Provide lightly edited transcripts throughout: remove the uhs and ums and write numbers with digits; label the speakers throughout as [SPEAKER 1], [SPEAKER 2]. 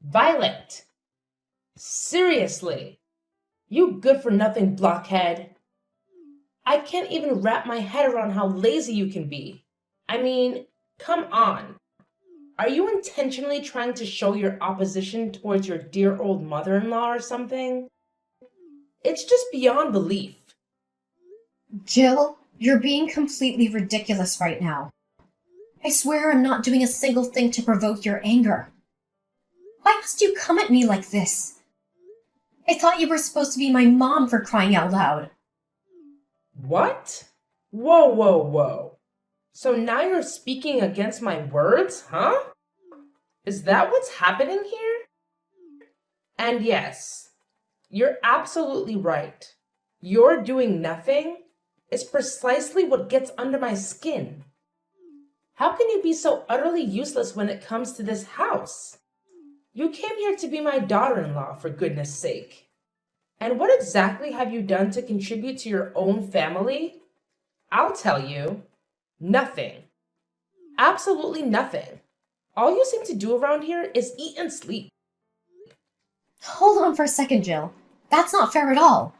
[SPEAKER 1] Violet! Seriously! You good-for-nothing blockhead! I can't even wrap my head around how lazy you can be. I mean, come on. Are you intentionally trying to show your opposition towards your dear old mother-in-law or something? It's just beyond belief.
[SPEAKER 2] Jill, you're being completely ridiculous right now. I swear I'm not doing a single thing to provoke your anger. Why must you come at me like this? I thought you were supposed to be my mom, for crying out loud.
[SPEAKER 1] What? Whoa, whoa, whoa. So now you're speaking against my words, huh? Is that what's happening here? And yes, you're absolutely right. Your doing nothing is precisely what gets under my skin. How can you be so utterly useless when it comes to this house? You came here to be my daughter-in-law, for goodness sake. And what exactly have you done to contribute to your own family? I'll tell you, nothing. Absolutely nothing. All you seem to do around here is eat and sleep.
[SPEAKER 2] Hold on for a second, Jill. That's not fair at all.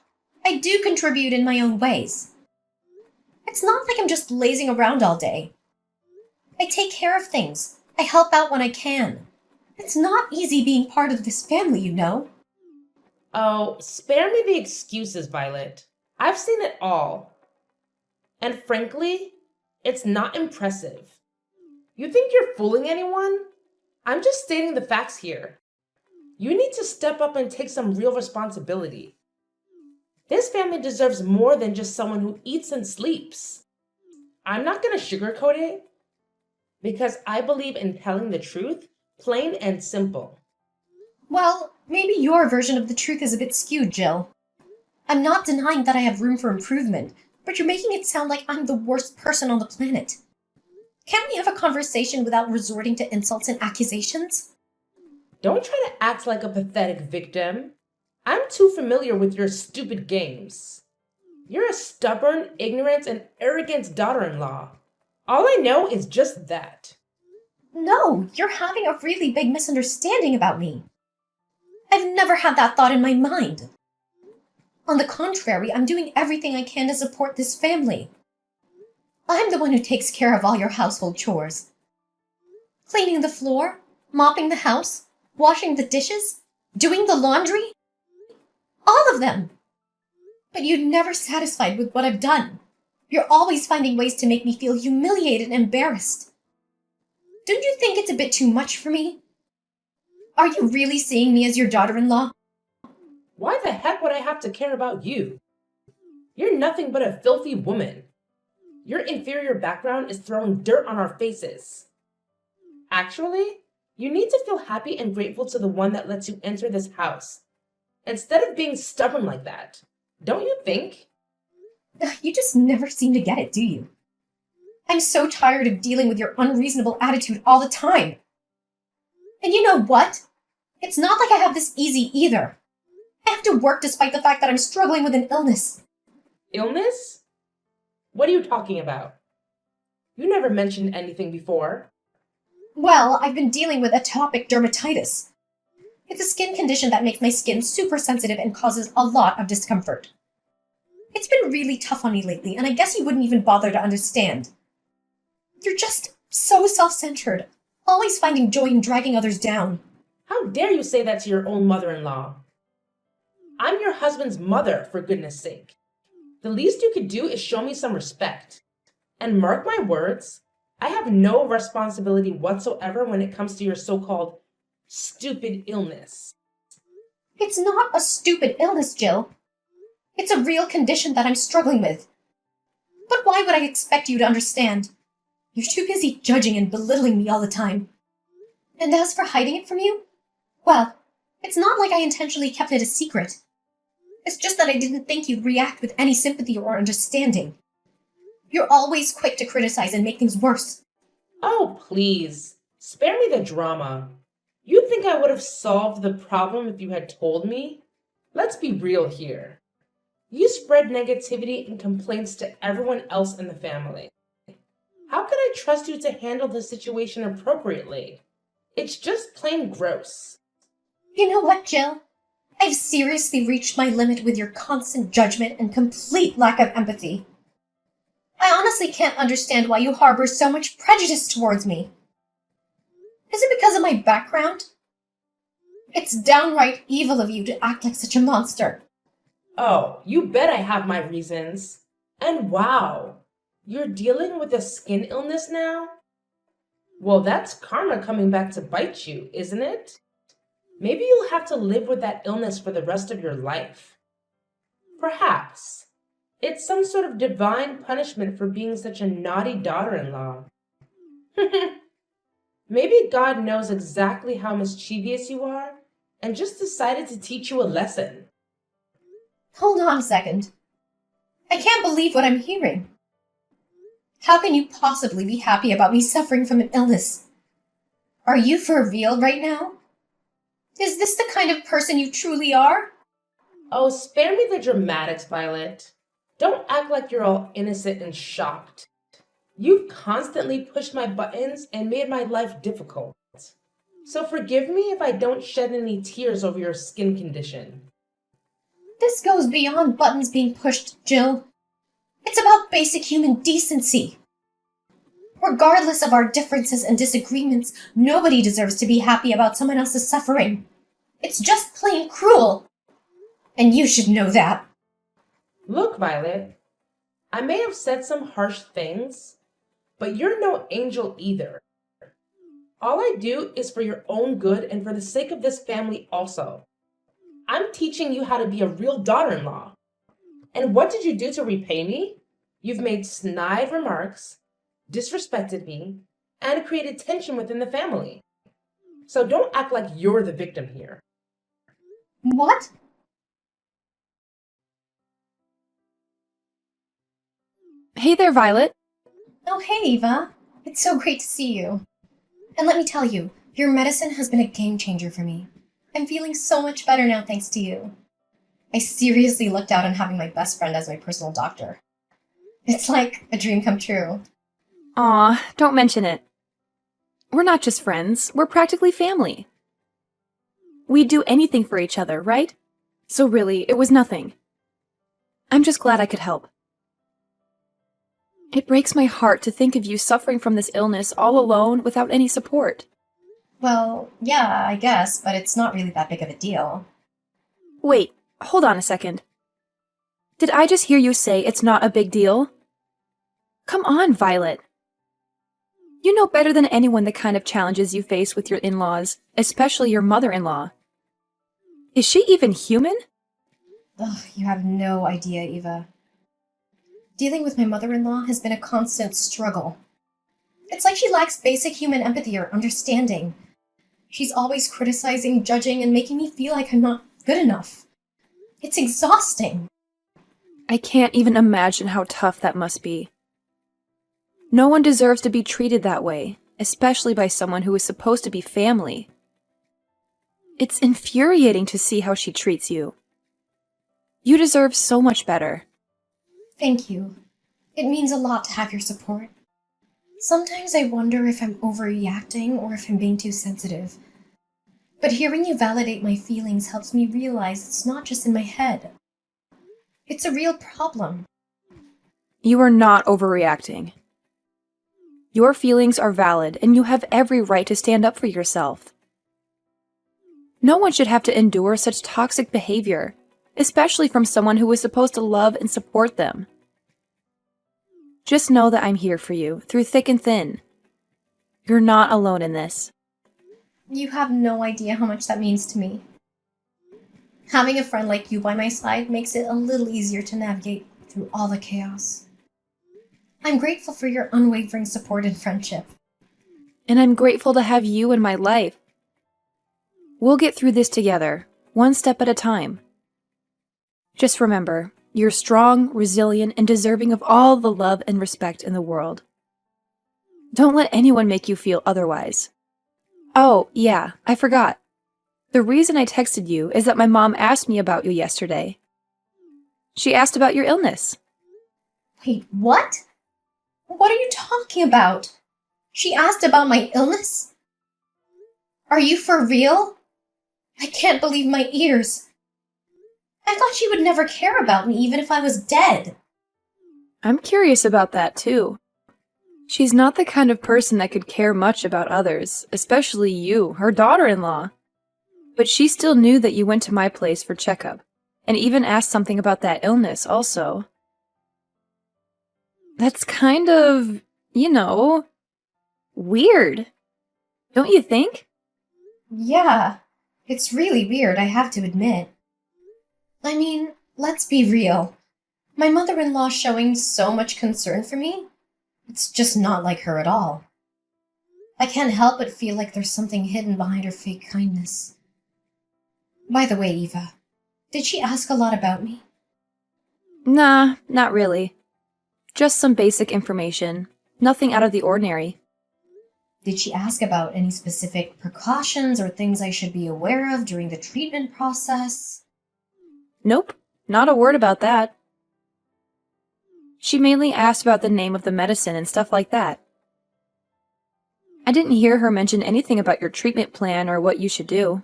[SPEAKER 2] I do contribute in my own ways. It's not like I'm just lazing around all day. I take care of things. I help out when I can. It's not easy being part of this family, you know.
[SPEAKER 1] Oh, spare me the excuses, Violet. I've seen it all. And frankly, it's not impressive. You think you're fooling anyone? I'm just stating the facts here. You need to step up and take some real responsibility. This family deserves more than just someone who eats and sleeps. I'm not going to sugarcoat it, because I believe in telling the truth, plain and simple.
[SPEAKER 2] Well, maybe your version of the truth is a bit skewed, Jill. I'm not denying that I have room for improvement, but you're making it sound like I'm the worst person on the planet. Can't we have a conversation without resorting to insults and accusations?
[SPEAKER 1] Don't try to act like a pathetic victim. I'm too familiar with your stupid games. You're a stubborn, ignorant, and arrogant daughter-in-law. All I know is just that.
[SPEAKER 2] No, you're having a really big misunderstanding about me. I've never had that thought in my mind. On the contrary, I'm doing everything I can to support this family. I'm the one who takes care of all your household chores. Cleaning the floor, mopping the house, washing the dishes, doing the laundry. All of them. But you're never satisfied with what I've done. You're always finding ways to make me feel humiliated and embarrassed. Don't you think it's a bit too much for me? Are you really seeing me as your daughter-in-law?
[SPEAKER 1] Why the heck would I have to care about you? You're nothing but a filthy woman. Your inferior background is throwing dirt on our faces. Actually, you need to feel happy and grateful to the one that lets you enter this house, instead of being stubborn like that. Don't you think?
[SPEAKER 2] You just never seem to get it, do you? I'm so tired of dealing with your unreasonable attitude all the time. And you know what? It's not like I have this easy either. I have to work despite the fact that I'm struggling with an illness.
[SPEAKER 1] Illness? What are you talking about? You never mentioned anything before.
[SPEAKER 2] Well, I've been dealing with atopic dermatitis. It's a skin condition that makes my skin super sensitive and causes a lot of discomfort. It's been really tough on me lately, and I guess you wouldn't even bother to understand. You're just so self-centered, always finding joy in dragging others down.
[SPEAKER 1] How dare you say that to your own mother-in-law? I'm your husband's mother, for goodness sake. The least you could do is show me some respect. And mark my words, I have no responsibility whatsoever when it comes to your so-called stupid illness.
[SPEAKER 2] It's not a stupid illness, Jill. It's a real condition that I'm struggling with. But why would I expect you to understand? You're too busy judging and belittling me all the time. And as for hiding it from you, well, it's not like I intentionally kept it a secret. It's just that I didn't think you'd react with any sympathy or understanding. You're always quick to criticize and make things worse.
[SPEAKER 1] Oh, please, spare me the drama. You think I would have solved the problem if you had told me? Let's be real here. You spread negativity and complaints to everyone else in the family. How could I trust you to handle the situation appropriately? It's just plain gross.
[SPEAKER 2] You know what, Jill? I've seriously reached my limit with your constant judgment and complete lack of empathy. I honestly can't understand why you harbor so much prejudice towards me. Is it because of my background? It's downright evil of you to act like such a monster.
[SPEAKER 1] Oh, you bet I have my reasons. And wow, you're dealing with a skin illness now? Well, that's karma coming back to bite you, isn't it? Maybe you'll have to live with that illness for the rest of your life. Perhaps it's some sort of divine punishment for being such a naughty daughter-in-law. Maybe God knows exactly how mischievous you are and just decided to teach you a lesson.
[SPEAKER 2] Hold on a second. I can't believe what I'm hearing. How can you possibly be happy about me suffering from an illness? Are you for real right now? Is this the kind of person you truly are?
[SPEAKER 1] Oh, spare me the dramatics, Violet. Don't act like you're all innocent and shocked. You've constantly pushed my buttons and made my life difficult. So forgive me if I don't shed any tears over your skin condition.
[SPEAKER 2] This goes beyond buttons being pushed, Jill. It's about basic human decency. Regardless of our differences and disagreements, nobody deserves to be happy about someone else's suffering. It's just plain cruel. And you should know that.
[SPEAKER 1] Look, Violet, I may have said some harsh things, but you're no angel either. All I do is for your own good and for the sake of this family also. I'm teaching you how to be a real daughter-in-law. And what did you do to repay me? You've made snide remarks, disrespected me, and created tension within the family. So don't act like you're the victim here.
[SPEAKER 2] What?
[SPEAKER 3] Hey there, Violet.
[SPEAKER 2] Oh, hey, Eva. It's so great to see you. And let me tell you, your medicine has been a game changer for me. I'm feeling so much better now thanks to you. I seriously lucked out on having my best friend as my personal doctor. It's like a dream come true.
[SPEAKER 3] Aw, don't mention it. We're not just friends, we're practically family. We'd do anything for each other, right? So really, it was nothing. I'm just glad I could help. It breaks my heart to think of you suffering from this illness all alone without any support.
[SPEAKER 2] Well, yeah, I guess, but it's not really that big of a deal.
[SPEAKER 3] Wait, hold on a second. Did I just hear you say it's not a big deal? Come on, Violet. You know better than anyone the kind of challenges you face with your in-laws, especially your mother-in-law. Is she even human?
[SPEAKER 2] Ugh, you have no idea, Eva. Dealing with my mother-in-law has been a constant struggle. It's like she lacks basic human empathy or understanding. She's always criticizing, judging, and making me feel like I'm not good enough. It's exhausting.
[SPEAKER 3] I can't even imagine how tough that must be. No one deserves to be treated that way, especially by someone who is supposed to be family. It's infuriating to see how she treats you. You deserve so much better.
[SPEAKER 2] Thank you. It means a lot to have your support. Sometimes I wonder if I'm overreacting or if I'm being too sensitive. But hearing you validate my feelings helps me realize it's not just in my head. It's a real problem.
[SPEAKER 3] You are not overreacting. Your feelings are valid, and you have every right to stand up for yourself. No one should have to endure such toxic behavior, especially from someone who is supposed to love and support them. Just know that I'm here for you, through thick and thin. You're not alone in this.
[SPEAKER 2] You have no idea how much that means to me. Having a friend like you by my side makes it a little easier to navigate through all the chaos. I'm grateful for your unwavering support and friendship.
[SPEAKER 3] And I'm grateful to have you in my life. We'll get through this together, one step at a time. Just remember, you're strong, resilient, and deserving of all the love and respect in the world. Don't let anyone make you feel otherwise. Oh, yeah, I forgot. The reason I texted you is that my mom asked me about you yesterday. She asked about your illness.
[SPEAKER 2] Wait, what? What are you talking about? She asked about my illness? Are you for real? I can't believe my ears. I thought she would never care about me even if I was dead.
[SPEAKER 3] I'm curious about that too. She's not the kind of person that could care much about others, especially you, her daughter-in-law. But she still knew that you went to my place for checkup, and even asked something about that illness also. That's kind of, weird. Don't you think?
[SPEAKER 2] Yeah, it's really weird, I have to admit. I mean, let's be real. My mother-in-law showing so much concern for me? It's just not like her at all. I can't help but feel like there's something hidden behind her fake kindness. By the way, Eva, did she ask a lot about me?
[SPEAKER 3] Nah, not really. Just some basic information. Nothing out of the ordinary.
[SPEAKER 2] Did she ask about any specific precautions or things I should be aware of during the treatment process?
[SPEAKER 3] Nope, not a word about that. She mainly asked about the name of the medicine and stuff like that. I didn't hear her mention anything about your treatment plan or what you should do.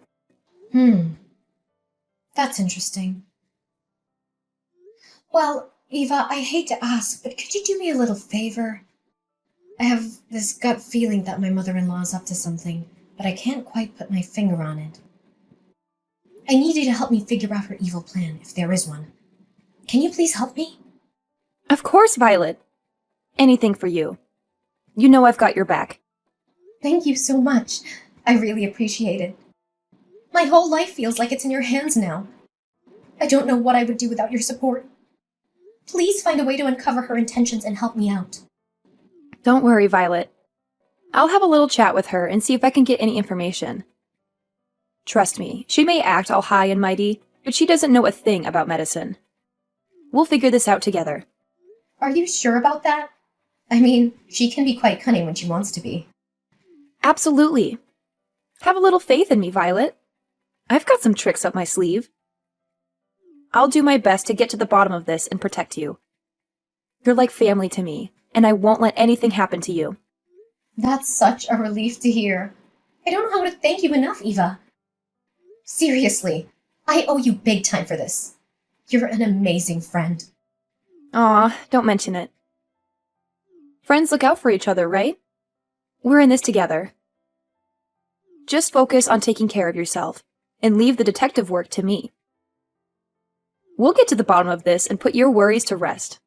[SPEAKER 2] That's interesting. Well, Eva, I hate to ask, but could you do me a little favor? I have this gut feeling that my mother-in-law is up to something, but I can't quite put my finger on it. I need you to help me figure out her evil plan, if there is one. Can you please help me?
[SPEAKER 3] Of course, Violet. Anything for you. You know I've got your back.
[SPEAKER 2] Thank you so much. I really appreciate it. My whole life feels like it's in your hands now. I don't know what I would do without your support. Please find a way to uncover her intentions and help me out.
[SPEAKER 3] Don't worry, Violet. I'll have a little chat with her and see if I can get any information. Trust me, she may act all high and mighty, but she doesn't know a thing about medicine. We'll figure this out together.
[SPEAKER 2] Are you sure about that? I mean, she can be quite cunning when she wants to be.
[SPEAKER 3] Absolutely. Have a little faith in me, Violet. I've got some tricks up my sleeve. I'll do my best to get to the bottom of this and protect you. You're like family to me, and I won't let anything happen to you.
[SPEAKER 2] That's such a relief to hear. I don't know how to thank you enough, Eva. Seriously, I owe you big time for this. You're an amazing friend.
[SPEAKER 3] Aw, don't mention it. Friends look out for each other, right? We're in this together. Just focus on taking care of yourself, and leave the detective work to me. We'll get to the bottom of this and put your worries to rest.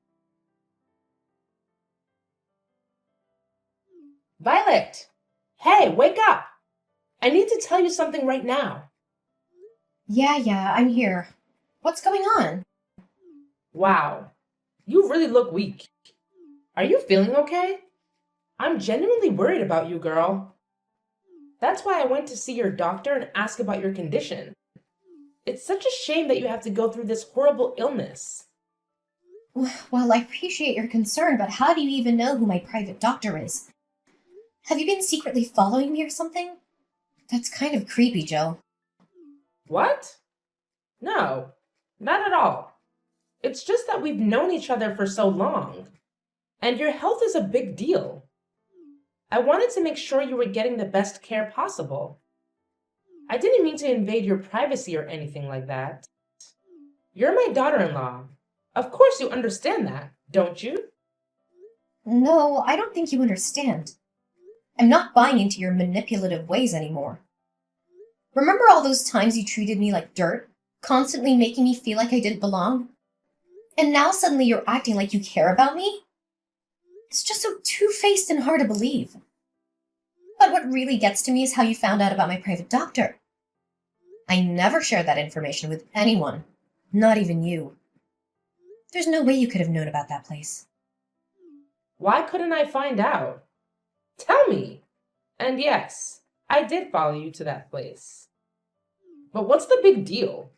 [SPEAKER 1] Violet! Hey, wake up! I need to tell you something right now.
[SPEAKER 2] Yeah, I'm here. What's going on?
[SPEAKER 1] Wow, you really look weak. Are you feeling okay? I'm genuinely worried about you, girl. That's why I went to see your doctor and ask about your condition. It's such a shame that you have to go through this horrible illness.
[SPEAKER 2] Well, I appreciate your concern, but how do you even know who my private doctor is? Have you been secretly following me or something? That's kind of creepy, Joe.
[SPEAKER 1] What? No, not at all. It's just that we've known each other for so long, and your health is a big deal. I wanted to make sure you were getting the best care possible. I didn't mean to invade your privacy or anything like that. You're my daughter-in-law. Of course you understand that, don't you?
[SPEAKER 2] No, I don't think you understand. I'm not buying into your manipulative ways anymore. Remember all those times you treated me like dirt, constantly making me feel like I didn't belong? And now suddenly you're acting like you care about me? It's just so two-faced and hard to believe. But what really gets to me is how you found out about my private doctor. I never shared that information with anyone, not even you. There's no way you could have known about that place.
[SPEAKER 1] Why couldn't I find out? Tell me. And yes, I did follow you to that place. But what's the big deal?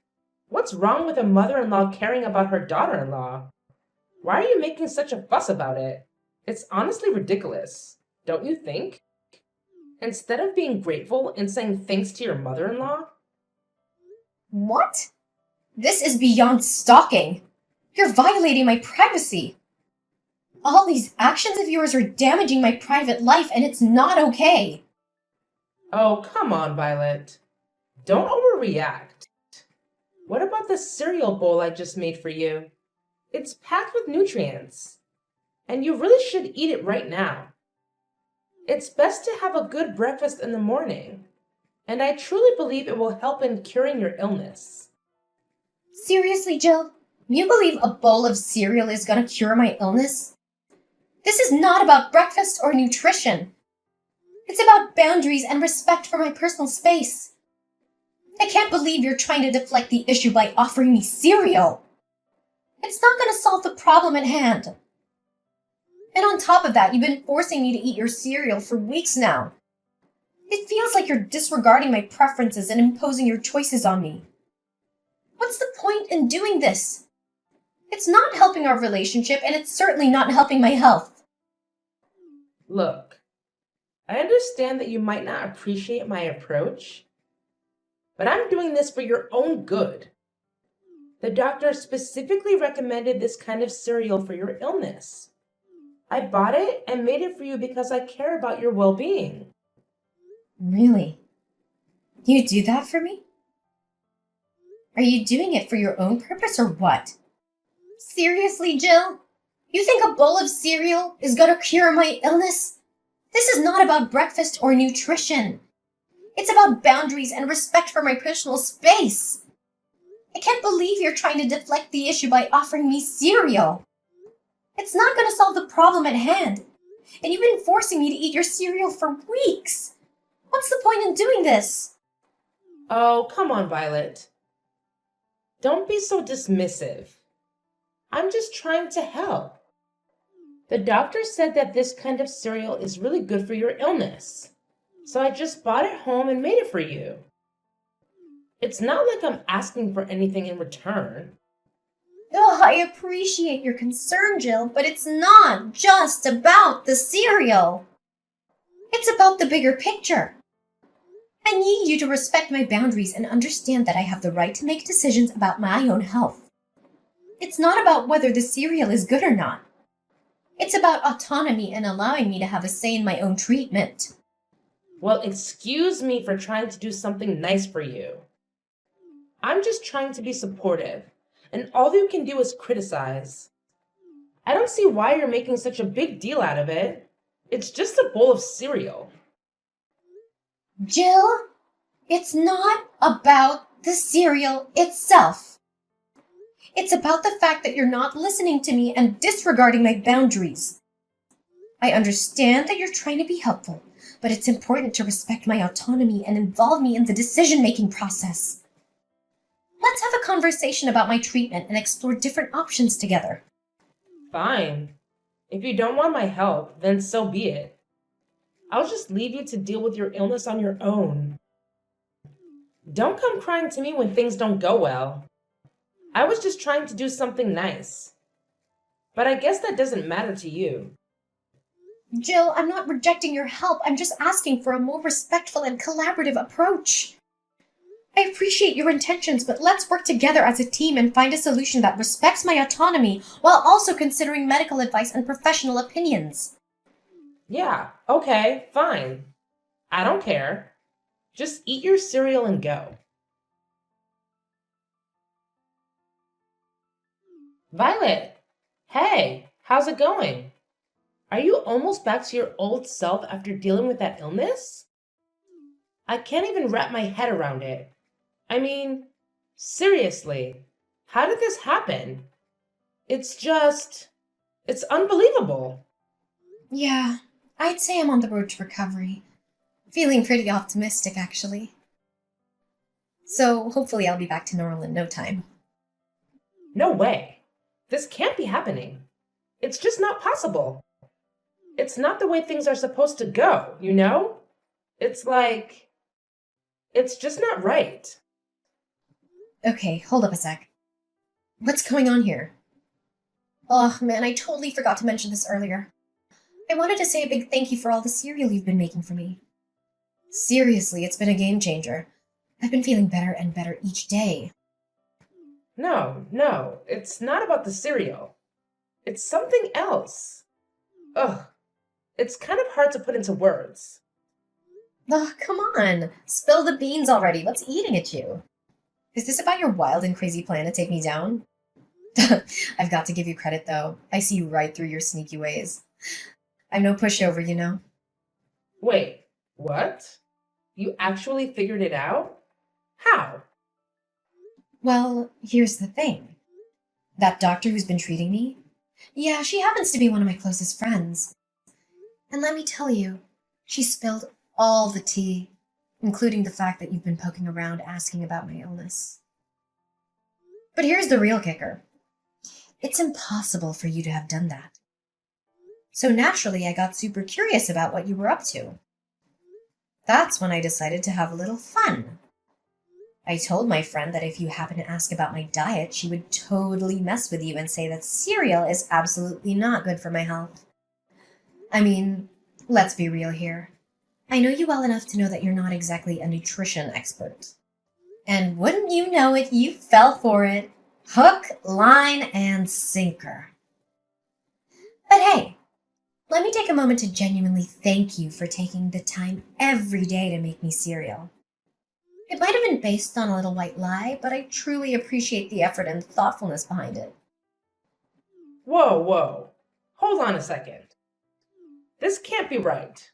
[SPEAKER 1] What's wrong with a mother-in-law caring about her daughter-in-law? Why are you making such a fuss about it? It's honestly ridiculous, don't you think? Instead of being grateful and saying thanks to your mother-in-law?
[SPEAKER 2] What? This is beyond stalking. You're violating my privacy. All these actions of yours are damaging my private life, and it's not okay.
[SPEAKER 1] Oh, come on, Violet. Don't overreact. What about the cereal bowl I just made for you? It's packed with nutrients, and you really should eat it right now. It's best to have a good breakfast in the morning, and I truly believe it will help in curing your illness.
[SPEAKER 2] Seriously, Jill? You believe a bowl of cereal is gonna cure my illness? This is not about breakfast or nutrition. It's about boundaries and respect for my personal space. I can't believe you're trying to deflect the issue by offering me cereal. It's not gonna solve the problem at hand. And on top of that, you've been forcing me to eat your cereal for weeks now. It feels like you're disregarding my preferences and imposing your choices on me. What's the point in doing this? It's not helping our relationship, and it's certainly not helping my health.
[SPEAKER 1] Look, I understand that you might not appreciate my approach, but I'm doing this for your own good. The doctor specifically recommended this kind of cereal for your illness. I bought it and made it for you because I care about your well-being.
[SPEAKER 2] Really? You do that for me? Are you doing it for your own purpose or what? Seriously, Jill? You think a bowl of cereal is gonna cure my illness? This is not about breakfast or nutrition. It's about boundaries and respect for my personal space. I can't believe you're trying to deflect the issue by offering me cereal. It's not gonna solve the problem at hand. And you've been forcing me to eat your cereal for weeks. What's the point in doing this?
[SPEAKER 1] Oh, come on, Violet. Don't be so dismissive. I'm just trying to help. The doctor said that this kind of cereal is really good for your illness, so I just bought it home and made it for you. It's not like I'm asking for anything in return.
[SPEAKER 2] Oh, I appreciate your concern, Jill, but it's not just about the cereal. It's about the bigger picture. I need you to respect my boundaries and understand that I have the right to make decisions about my own health. It's not about whether the cereal is good or not. It's about autonomy and allowing me to have a say in my own treatment.
[SPEAKER 1] Well, excuse me for trying to do something nice for you. I'm just trying to be supportive, and all you can do is criticize. I don't see why you're making such a big deal out of it. It's just a bowl of cereal.
[SPEAKER 2] Jill, it's not about the cereal itself. It's about the fact that you're not listening to me and disregarding my boundaries. I understand that you're trying to be helpful, but it's important to respect my autonomy and involve me in the decision-making process. Let's have a conversation about my treatment and explore different options together.
[SPEAKER 1] Fine. If you don't want my help, then so be it. I'll just leave you to deal with your illness on your own. Don't come crying to me when things don't go well. I was just trying to do something nice. But I guess that doesn't matter to you.
[SPEAKER 2] Jill, I'm not rejecting your help. I'm just asking for a more respectful and collaborative approach. I appreciate your intentions, but let's work together as a team and find a solution that respects my autonomy while also considering medical advice and professional opinions.
[SPEAKER 1] Yeah, okay, fine. I don't care. Just eat your cereal and go. Violet, hey, how's it going? Are you almost back to your old self after dealing with that illness? I can't even wrap my head around it. I mean, seriously, how did this happen? It's unbelievable.
[SPEAKER 2] Yeah, I'd say I'm on the road to recovery. Feeling pretty optimistic, actually. So hopefully I'll be back to normal in no time.
[SPEAKER 1] No way. This can't be happening. It's just not possible. It's not the way things are supposed to go, you know? It's just not right.
[SPEAKER 2] Okay, hold up a sec. What's going on here? Oh man, I totally forgot to mention this earlier. I wanted to say a big thank you for all the cereal you've been making for me. Seriously, it's been a game changer. I've been feeling better and better each day.
[SPEAKER 1] No, it's not about the cereal. It's something else. Ugh, it's kind of hard to put into words.
[SPEAKER 2] Oh, come on. Spill the beans already. What's eating at you? Is this about your wild and crazy plan to take me down? I've got to give you credit, though. I see right through your sneaky ways. I'm no pushover, you know.
[SPEAKER 1] Wait, what? You actually figured it out? How?
[SPEAKER 2] Well, here's the thing. That doctor who's been treating me? Yeah, she happens to be one of my closest friends. And let me tell you, she spilled all the tea, including the fact that you've been poking around asking about my illness. But here's the real kicker. It's impossible for you to have done that. So naturally, I got super curious about what you were up to. That's when I decided to have a little fun. I told my friend that if you happen to ask about my diet, she would totally mess with you and say that cereal is absolutely not good for my health. I mean, let's be real here. I know you well enough to know that you're not exactly a nutrition expert. And wouldn't you know it, you fell for it. Hook, line, and sinker. But hey, let me take a moment to genuinely thank you for taking the time every day to make me cereal. It might have been based on a little white lie, but I truly appreciate the effort and thoughtfulness behind it.
[SPEAKER 1] Whoa. Hold on a second. This can't be right.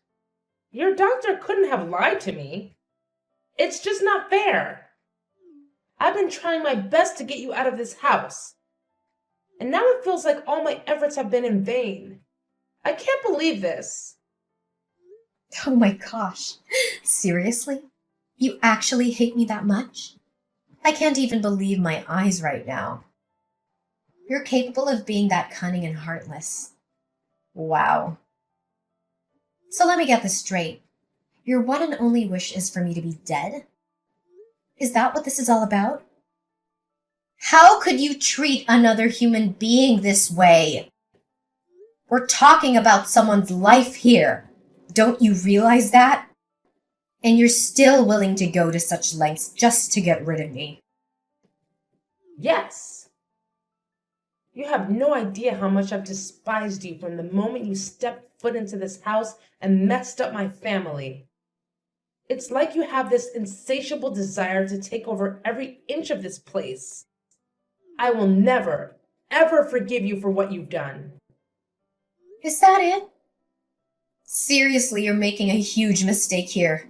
[SPEAKER 1] Your doctor couldn't have lied to me. It's just not fair. I've been trying my best to get you out of this house. And now it feels like all my efforts have been in vain. I can't believe this.
[SPEAKER 2] Oh my gosh. Seriously? You actually hate me that much? I can't even believe my eyes right now. You're capable of being that cunning and heartless. Wow. So let me get this straight. Your one and only wish is for me to be dead? Is that what this is all about? How could you treat another human being this way? We're talking about someone's life here. Don't you realize that? And you're still willing to go to such lengths just to get rid of me.
[SPEAKER 1] Yes. You have no idea how much I've despised you from the moment you stepped foot into this house and messed up my family. It's like you have this insatiable desire to take over every inch of this place. I will never, ever forgive you for what you've done.
[SPEAKER 2] Is that it? Seriously, you're making a huge mistake here.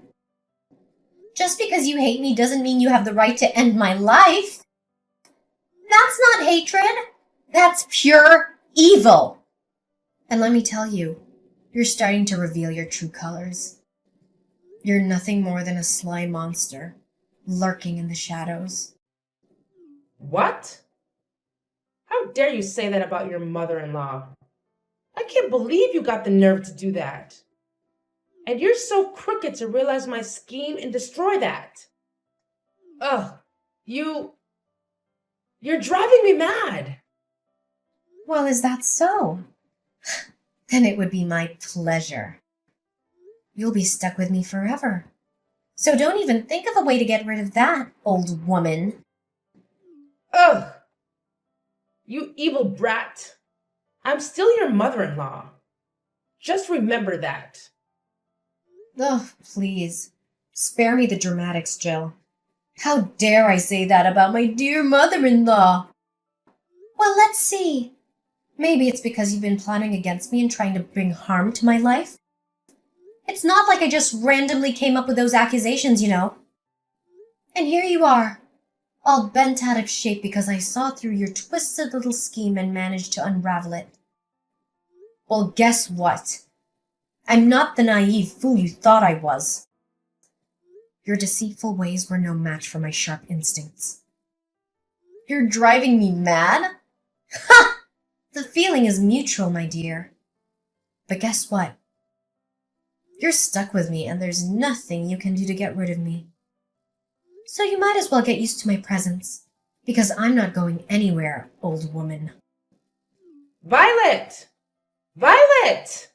[SPEAKER 2] Just because you hate me doesn't mean you have the right to end my life. That's not hatred. That's pure evil. And let me tell you, you're starting to reveal your true colors. You're nothing more than a sly monster, lurking in the shadows.
[SPEAKER 1] What? How dare you say that about your mother-in-law? I can't believe you got the nerve to do that. And you're so crooked to realize my scheme and destroy that. Ugh, you're driving me mad.
[SPEAKER 2] Well, is that so? Then it would be my pleasure. You'll be stuck with me forever. So don't even think of a way to get rid of that, old woman.
[SPEAKER 1] Ugh, you evil brat. I'm still your mother-in-law. Just remember that.
[SPEAKER 2] Oh, please. Spare me the dramatics, Jill. How dare I say that about my dear mother-in-law? Well, let's see. Maybe it's because you've been plotting against me and trying to bring harm to my life. It's not like I just randomly came up with those accusations, you know. And here you are, all bent out of shape because I saw through your twisted little scheme and managed to unravel it. Well, guess what? I'm not the naive fool you thought I was. Your deceitful ways were no match for my sharp instincts. You're driving me mad? Ha! The feeling is mutual, my dear. But guess what? You're stuck with me and there's nothing you can do to get rid of me. So you might as well get used to my presence, because I'm not going anywhere, old woman.
[SPEAKER 1] Violet! Violet!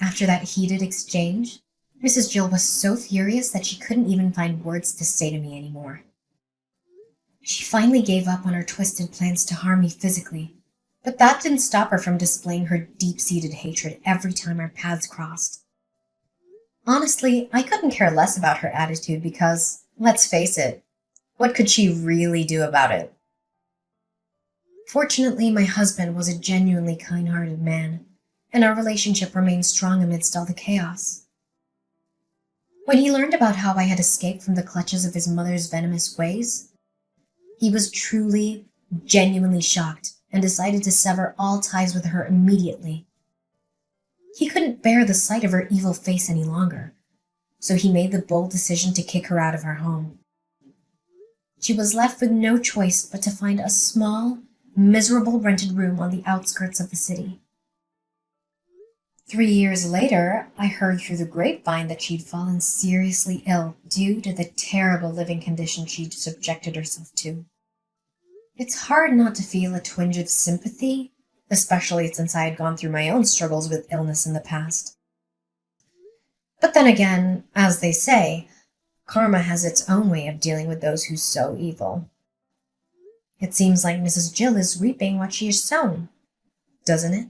[SPEAKER 2] After that heated exchange, Mrs. Jill was so furious that she couldn't even find words to say to me anymore. She finally gave up on her twisted plans to harm me physically, But that didn't stop her from displaying her deep-seated hatred every time our paths crossed. Honestly, I couldn't care less about her attitude because, let's face it, what could she really do about it? Fortunately, my husband was a genuinely kind-hearted man, and our relationship remained strong amidst all the chaos. When he learned about how I had escaped from the clutches of his mother's venomous ways, he was truly, genuinely shocked and decided to sever all ties with her immediately. He couldn't bear the sight of her evil face any longer, so he made the bold decision to kick her out of our home. She was left with no choice but to find a small, miserable rented room on the outskirts of the city. 3 years later, I heard through the grapevine that she'd fallen seriously ill due to the terrible living conditions she'd subjected herself to. It's hard not to feel a twinge of sympathy, especially since I had gone through my own struggles with illness in the past. But then again, as they say, karma has its own way of dealing with those who sow evil. It seems like Mrs. Jill is reaping what she has sown, doesn't it?